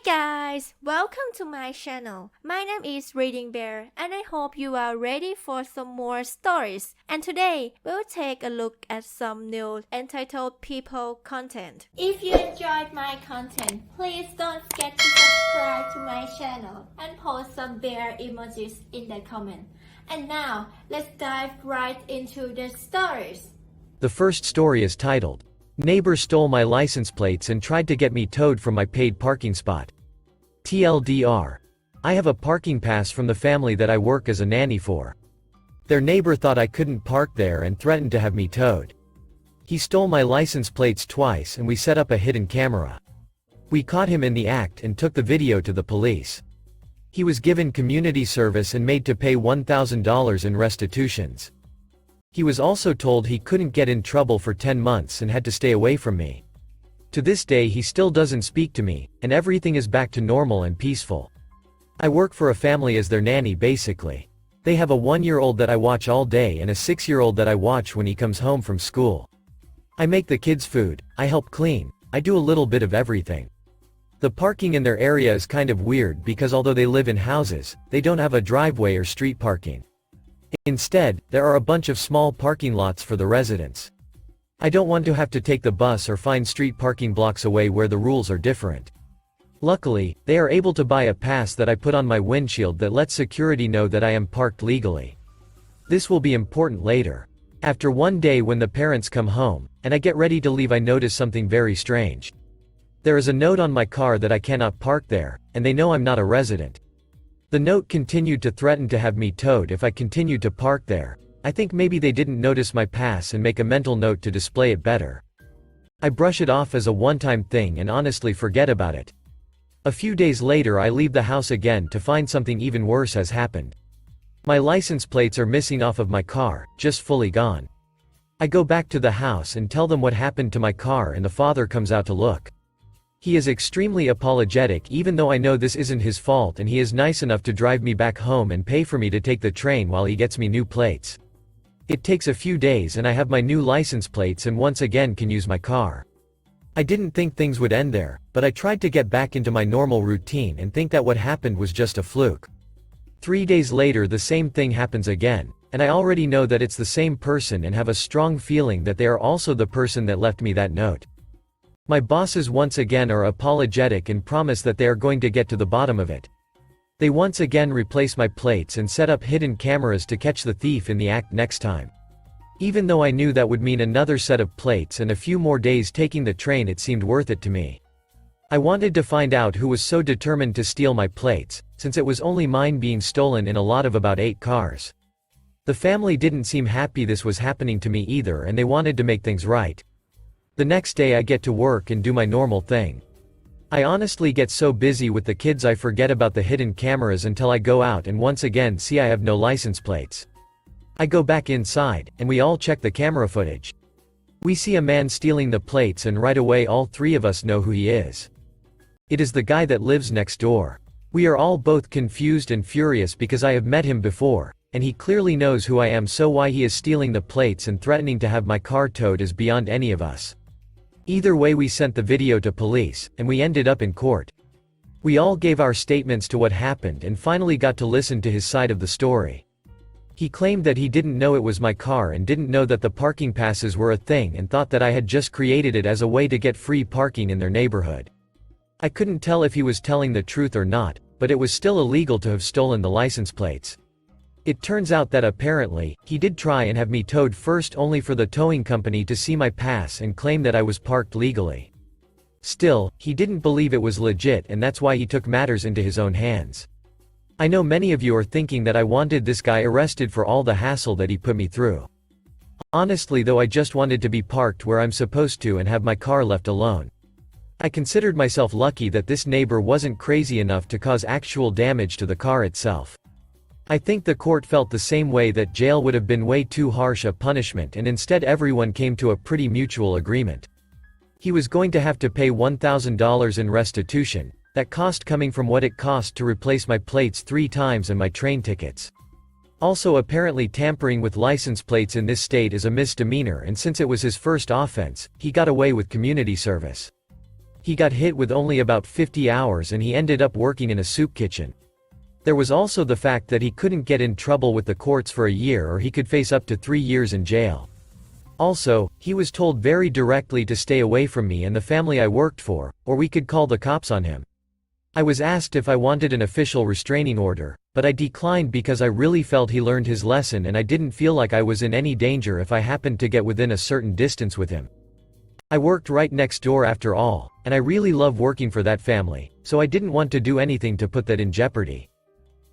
guys, welcome to my channel. My name is ReadingBear and I hope you are ready for some more stories. And today, we'll take a look at some new entitled people content. If you enjoyed my content, please don't forget to subscribe to my channel and post some bear emojis in the comment. And now, let's dive right into the stories. The first story is titled, "Neighbor Stole My License Plates and Tried to Get Me Towed from My Paid Parking Spot." TLDR. I have a parking pass from the family that I work as a nanny for. Their neighbor thought I couldn't park there and threatened to have me towed. He stole my license plates twice and we set up a hidden camera. We caught him in the act and took the video to the police. He was given community service and made to pay $1,000 in restitutions. He was also told he couldn't get in trouble for 10 months and had to stay away from me. To this day he still doesn't speak to me, and everything is back to normal and peaceful. I work for a family as their nanny basically. They have a 1-year-old that I watch all day and a 6-year-old that I watch when he comes home from school. I make the kids food, I help clean, I do a little bit of everything. The parking in their area is kind of weird because although they live in houses, they don't have a driveway or street parking. Instead, there are a bunch of small parking lots for the residents. I don't want to have to take the bus or find street parking blocks away where the rules are different. Luckily, they are able to buy a pass that I put on my windshield that lets security know that I am parked legally. This will be important later. After one day when the parents come home, and I get ready to leave, I notice something very strange. There is a note on my car that I cannot park there, and they know I'm not a resident. The note continued to threaten to have me towed if I continued to park there. I think maybe they didn't notice my pass and make a mental note to display it better. I brush it off as a one-time thing and honestly forget about it. A few days later I leave the house again to find something even worse has happened. My license plates are missing off of my car, just fully gone. I go back to the house and tell them what happened to my car and the father comes out to look. He is extremely apologetic even though I know this isn't his fault, and he is nice enough to drive me back home and pay for me to take the train while he gets me new plates. It takes a few days and I have my new license plates and once again can use my car. I didn't think things would end there, but I tried to get back into my normal routine and think that what happened was just a fluke. 3 days later the same thing happens again, and I already know that it's the same person and have a strong feeling that they are also the person that left me that note. My bosses once again are apologetic and promise that they are going to get to the bottom of it. They once again replace my plates and set up hidden cameras to catch the thief in the act next time. Even though I knew that would mean another set of plates and a few more days taking the train, it seemed worth it to me. I wanted to find out who was so determined to steal my plates, since it was only mine being stolen in a lot of about 8 cars. The family didn't seem happy this was happening to me either, and they wanted to make things right. The next day I get to work and do my normal thing. I honestly get so busy with the kids I forget about the hidden cameras until I go out and once again see I have no license plates. I go back inside, and we all check the camera footage. We see a man stealing the plates and right away all 3 of us know who he is. It is the guy that lives next door. We are all both confused and furious because I have met him before, and he clearly knows who I am, so why he is stealing the plates and threatening to have my car towed is beyond any of us. Either way we sent the video to police, and we ended up in court. We all gave our statements to what happened and finally got to listen to his side of the story. He claimed that he didn't know it was my car and didn't know that the parking passes were a thing and thought that I had just created it as a way to get free parking in their neighborhood. I couldn't tell if he was telling the truth or not, but it was still illegal to have stolen the license plates. It turns out that apparently, he did try and have me towed first only for the towing company to see my pass and claim that I was parked legally. Still, he didn't believe it was legit, and that's why he took matters into his own hands. I know many of you are thinking that I wanted this guy arrested for all the hassle that he put me through. Honestly though, I just wanted to be parked where I'm supposed to and have my car left alone. I considered myself lucky that this neighbor wasn't crazy enough to cause actual damage to the car itself. I think the court felt the same way, that jail would have been way too harsh a punishment, and instead everyone came to a pretty mutual agreement. He was going to have to pay $1,000 in restitution, that cost coming from what it cost to replace my plates 3 times and my train tickets. Also, apparently tampering with license plates in this state is a misdemeanor, and since it was his first offense, he got away with community service. He got hit with only about 50 hours and he ended up working in a soup kitchen. There was also the fact that he couldn't get in trouble with the courts for a year or he could face up to 3 years in jail. Also, he was told very directly to stay away from me and the family I worked for, or we could call the cops on him. I was asked if I wanted an official restraining order, but I declined because I really felt he learned his lesson and I didn't feel like I was in any danger if I happened to get within a certain distance with him. I worked right next door after all, and I really love working for that family, so I didn't want to do anything to put that in jeopardy.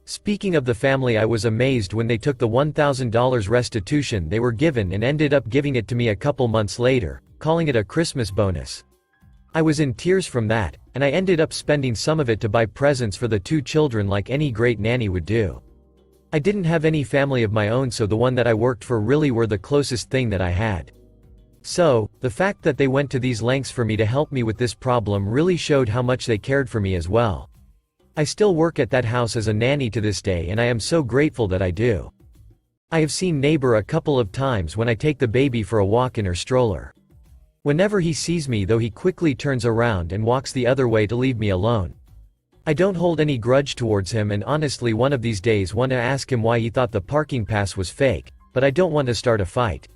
Speaking of the family, I was amazed when they took the $1,000 restitution they were given and ended up giving it to me a couple months later, calling it a Christmas bonus. I was in tears from that, and I ended up spending some of it to buy presents for the 2 children like any great nanny would do. I didn't have any family of my own, so the one that I worked for really were the closest thing that I had. So, the fact that they went to these lengths for me to help me with this problem really showed how much they cared for me as well. I still work at that house as a nanny to this day and I am so grateful that I do. I have seen neighbor a couple of times when I take the baby for a walk in her stroller. Whenever he sees me though, he quickly turns around and walks the other way to leave me alone. I don't hold any grudge towards him and honestly one of these days want to ask him why he thought the parking pass was fake, but I don't want to start a fight.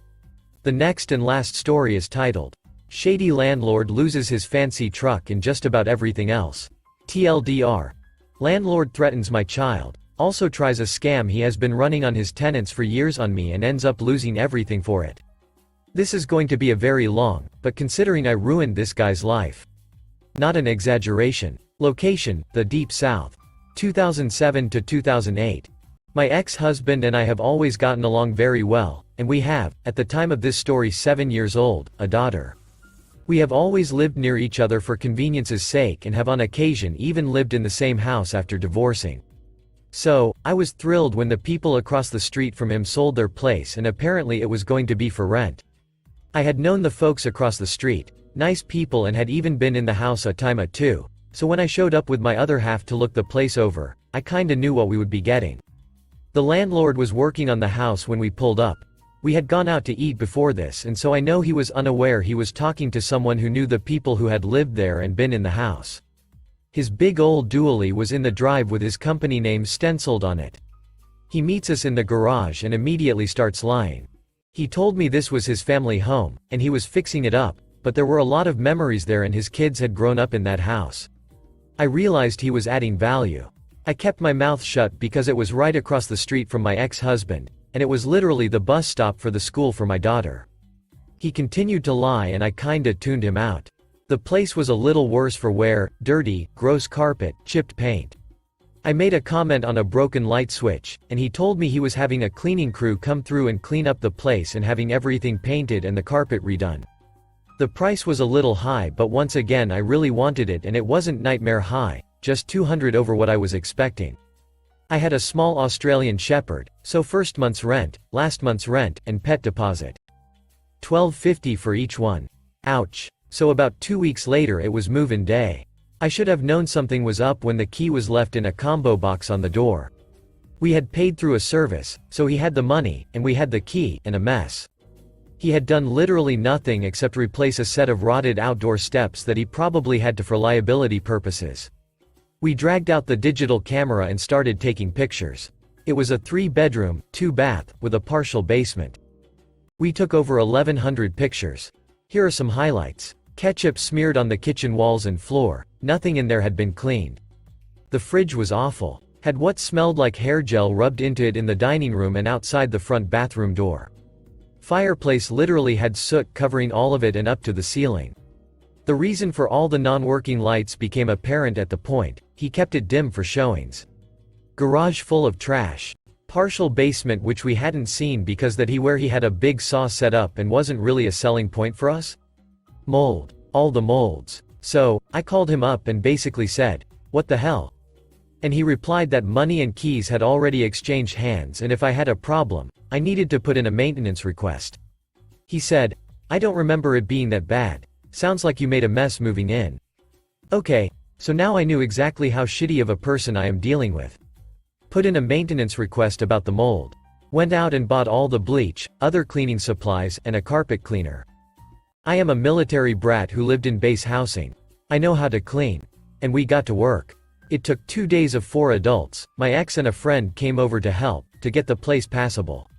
The next and last story is titled, Shady Landlord Loses His Fancy Truck and Just About Everything Else. TLDR. Landlord threatens my child, also tries a scam he has been running on his tenants for years on me and ends up losing everything for it. This is going to be a very long, but considering I ruined this guy's life. Not an exaggeration. Location, the Deep South. 2007 to 2008. My ex-husband and I have always gotten along very well, and we have, at the time of this story 7 years old, a daughter. We have always lived near each other for convenience's sake and have on occasion even lived in the same house after divorcing. So, I was thrilled when the people across the street from him sold their place and apparently it was going to be for rent. I had known the folks across the street, nice people, and had even been in the house a time or two, so when I showed up with my other half to look the place over, I kinda knew what we would be getting. The landlord was working on the house when we pulled up. We had gone out to eat before this and so I know he was unaware he was talking to someone who knew the people who had lived there and been in the house. His big old dually was in the drive with his company name stenciled on it. He meets us in the garage and immediately starts lying. He told me this was his family home, and he was fixing it up, but there were a lot of memories there and his kids had grown up in that house. I realized he was adding value. I kept my mouth shut because it was right across the street from my ex-husband, and it was literally the bus stop for the school for my daughter. He continued to lie and I kinda tuned him out. The place was a little worse for wear, dirty, gross carpet, chipped paint. I made a comment on a broken light switch, and he told me he was having a cleaning crew come through and clean up the place and having everything painted and the carpet redone. The price was a little high, but once again I really wanted it and it wasn't nightmare high, just $200 over what I was expecting. I had a small Australian Shepherd, so first month's rent, last month's rent, and pet deposit. $12.50 for each one. Ouch. So about 2 weeks later it was move-in day. I should have known something was up when the key was left in a combo box on the door. We had paid through a service, so he had the money, and we had the key, and a mess. He had done literally nothing except replace a set of rotted outdoor steps that he probably had to for liability purposes. We dragged out the digital camera and started taking pictures. It was a 3-bedroom, 2-bath, with a partial basement. We took over 1,100 pictures. Here are some highlights. Ketchup smeared on the kitchen walls and floor, nothing in there had been cleaned. The fridge was awful, had what smelled like hair gel rubbed into it in the dining room and outside the front bathroom door. Fireplace literally had soot covering all of it and up to the ceiling. The reason for all the non-working lights became apparent at the point, he kept it dim for showings. Garage full of trash. Partial basement which we hadn't seen because that where he had a big saw set up and wasn't really a selling point for us. Mold. All the molds. So, I called him up and basically said, "What the hell?" And he replied that money and keys had already exchanged hands and if I had a problem, I needed to put in a maintenance request. He said, "I don't remember it being that bad. Sounds like you made a mess moving in." Okay, so now I knew exactly how shitty of a person I am dealing with. Put in a maintenance request about the mold. Went out and bought all the bleach, other cleaning supplies, and a carpet cleaner. I am a military brat who lived in base housing. I know how to clean. And we got to work. It took 2 days of 4 adults, my ex and a friend came over to help, to get the place passable.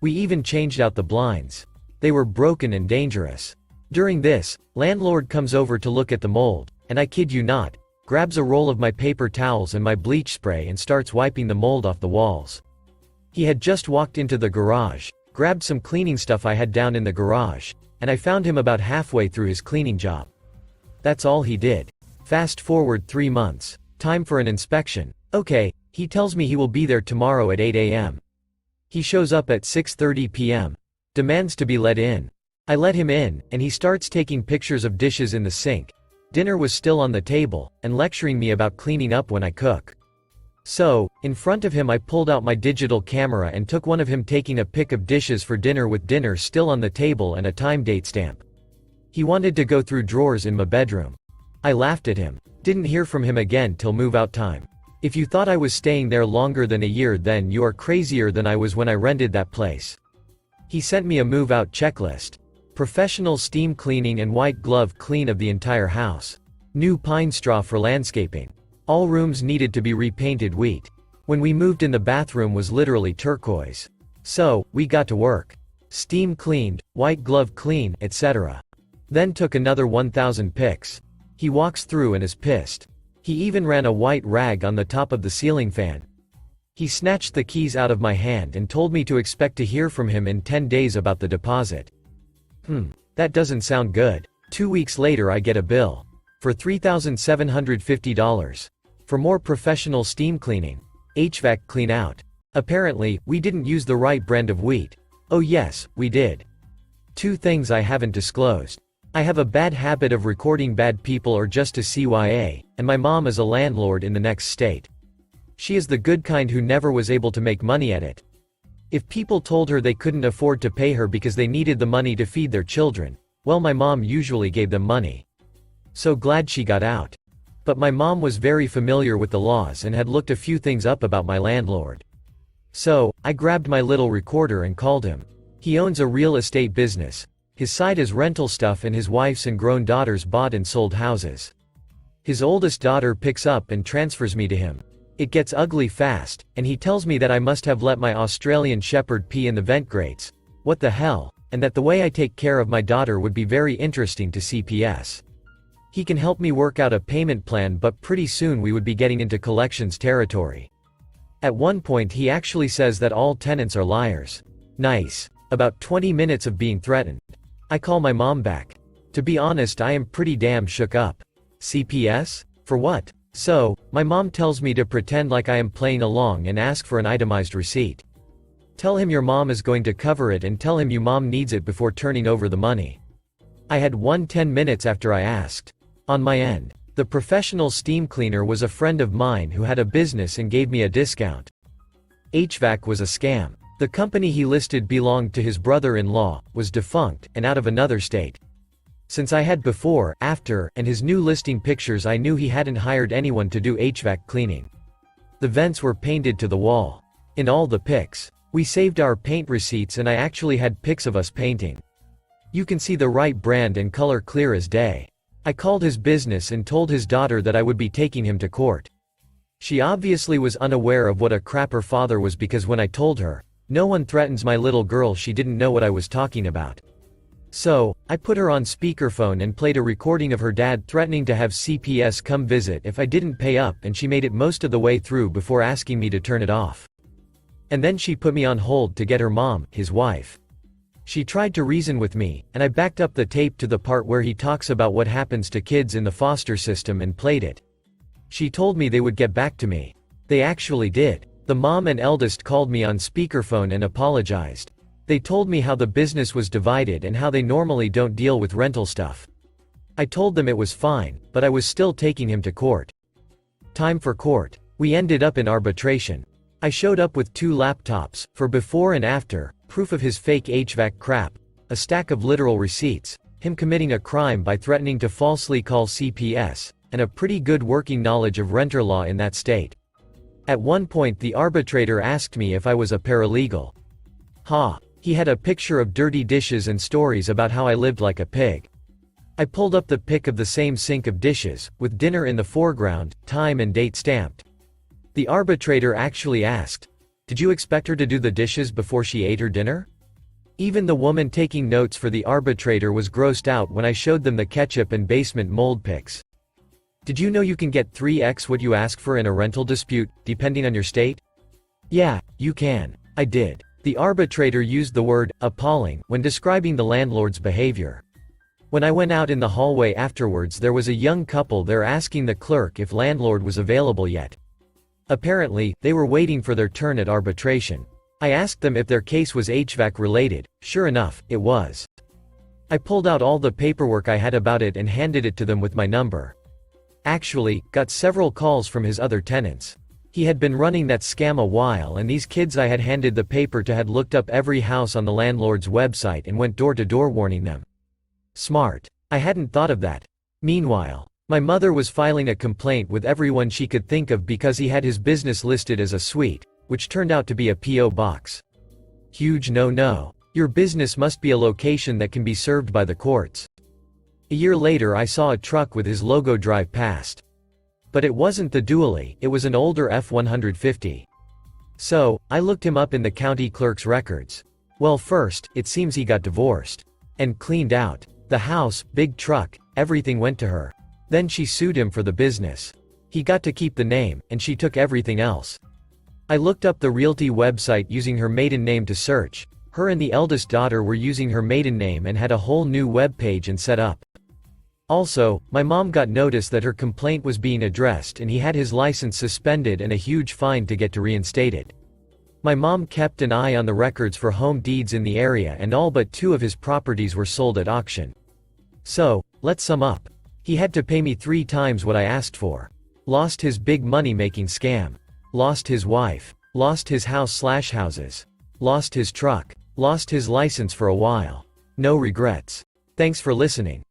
We even changed out the blinds. They were broken and dangerous. During this, landlord comes over to look at the mold, and I kid you not, grabs a roll of my paper towels and my bleach spray and starts wiping the mold off the walls. He had just walked into the garage, grabbed some cleaning stuff I had down in the garage, and I found him about halfway through his cleaning job. That's all he did. Fast forward 3 months. Time for an inspection. Okay, he tells me he will be there tomorrow at 8 a.m. He shows up at 6:30 p.m. Demands to be let in. I let him in, and he starts taking pictures of dishes in the sink. Dinner was still on the table, and lecturing me about cleaning up when I cook. So, in front of him I pulled out my digital camera and took one of him taking a pic of dishes for dinner with dinner still on the table and a time date stamp. He wanted to go through drawers in my bedroom. I laughed at him. Didn't hear from him again till move-out time. If you thought I was staying there longer than a year, then you are crazier than I was when I rented that place. He sent me a move-out checklist. Professional steam cleaning and white glove clean of the entire house. New pine straw for landscaping. All rooms needed to be repainted wheat. When we moved in, the bathroom was literally turquoise. So, we got to work. Steam cleaned, white glove clean, etc. Then took another 1,000 pics. He walks through and is pissed. He even ran a white rag on the top of the ceiling fan. He snatched the keys out of my hand and told me to expect to hear from him in 10 days about the deposit. That doesn't sound good. 2 weeks later I get a bill. For $3,750. For more professional steam cleaning. HVAC clean out. Apparently, we didn't use the right brand of wheat. Oh yes, we did. 2 things I haven't disclosed. I have a bad habit of recording bad people or just to CYA, and my mom is a landlord in the next state. She is the good kind who never was able to make money at it. If people told her they couldn't afford to pay her because they needed the money to feed their children, well, my mom usually gave them money. So glad she got out. But my mom was very familiar with the laws and had looked a few things up about my landlord. So, I grabbed my little recorder and called him. He owns a real estate business. His side is rental stuff, and his wife's and grown daughters bought and sold houses. His oldest daughter picks up and transfers me to him. It gets ugly fast, and he tells me that I must have let my Australian Shepherd pee in the vent grates. What the hell? And that the way I take care of my daughter would be very interesting to CPS. He can help me work out a payment plan, but pretty soon we would be getting into collections territory. At one point he actually says that all tenants are liars. Nice. About 20 minutes of being threatened. I call my mom back. To be honest, I am pretty damn shook up. CPS? For what? So, my mom tells me to pretend like I am playing along and ask for an itemized receipt. Tell him your mom is going to cover it, and tell him your mom needs it before turning over the money. I had 10 minutes after I asked. On my end, the professional steam cleaner was a friend of mine who had a business and gave me a discount. HVAC was a scam. The company he listed belonged to his brother-in-law, was defunct, and out of another state. Since I had before, after, and his new listing pictures, I knew he hadn't hired anyone to do HVAC cleaning. The vents were painted to the wall. In all the pics. We saved our paint receipts, and I actually had pics of us painting. You can see the right brand and color clear as day. I called his business and told his daughter that I would be taking him to court. She obviously was unaware of what a crap her father was, because when I told her, "No one threatens my little girl," she didn't know what I was talking about. So, I put her on speakerphone and played a recording of her dad threatening to have CPS come visit if I didn't pay up, and she made it most of the way through before asking me to turn it off. And then she put me on hold to get her mom, his wife. She tried to reason with me, and I backed up the tape to the part where he talks about what happens to kids in the foster system and played it. She told me they would get back to me. They actually did. The mom and eldest called me on speakerphone and apologized. They told me how the business was divided and how they normally don't deal with rental stuff. I told them it was fine, but I was still taking him to court. Time for court. We ended up in arbitration. I showed up with 2 laptops, for before and after, proof of his fake HVAC crap, a stack of literal receipts, him committing a crime by threatening to falsely call CPS, and a pretty good working knowledge of renter law in that state. At one point the arbitrator asked me if I was a paralegal. Ha! He had a picture of dirty dishes and stories about how I lived like a pig. I pulled up the pic of the same sink of dishes, with dinner in the foreground, time and date stamped. The arbitrator actually asked, "Did you expect her to do the dishes before she ate her dinner?" Even the woman taking notes for the arbitrator was grossed out when I showed them the ketchup and basement mold pics. Did you know you can get 3x what you ask for in a rental dispute, depending on your state? Yeah, you can. I did. The arbitrator used the word appalling when describing the landlord's behavior. When I went out in the hallway afterwards, there was a young couple there asking the clerk if landlord was available yet. Apparently, they were waiting for their turn at arbitration. I asked them if their case was HVAC related. Sure enough, it was. I pulled out all the paperwork I had about it and handed it to them with my number. Actually, got several calls from his other tenants. He had been running that scam a while, and these kids I had handed the paper to had looked up every house on the landlord's website and went door to door warning them. Smart. I hadn't thought of that. Meanwhile, my mother was filing a complaint with everyone she could think of because he had his business listed as a suite, which turned out to be a P.O. box. Huge no-no. Your business must be a location that can be served by the courts. A year later I saw a truck with his logo drive past. But it wasn't the dually, it was an older F-150. So, I looked him up in the county clerk's records. Well, first, it seems he got divorced. And cleaned out. The house, big truck, everything went to her. Then she sued him for the business. He got to keep the name, and she took everything else. I looked up the realty website using her maiden name to search. Her and the eldest daughter were using her maiden name and had a whole new web page and set up. Also, my mom got notice that her complaint was being addressed and he had his license suspended and a huge fine to get to reinstated. My mom kept an eye on the records for home deeds in the area, and all but 2 of his properties were sold at auction. So, let's sum up. He had to pay me 3 times what I asked for. Lost his big money-making scam. Lost his wife. Lost his house/houses. Lost his truck. Lost his license for a while. No regrets. Thanks for listening.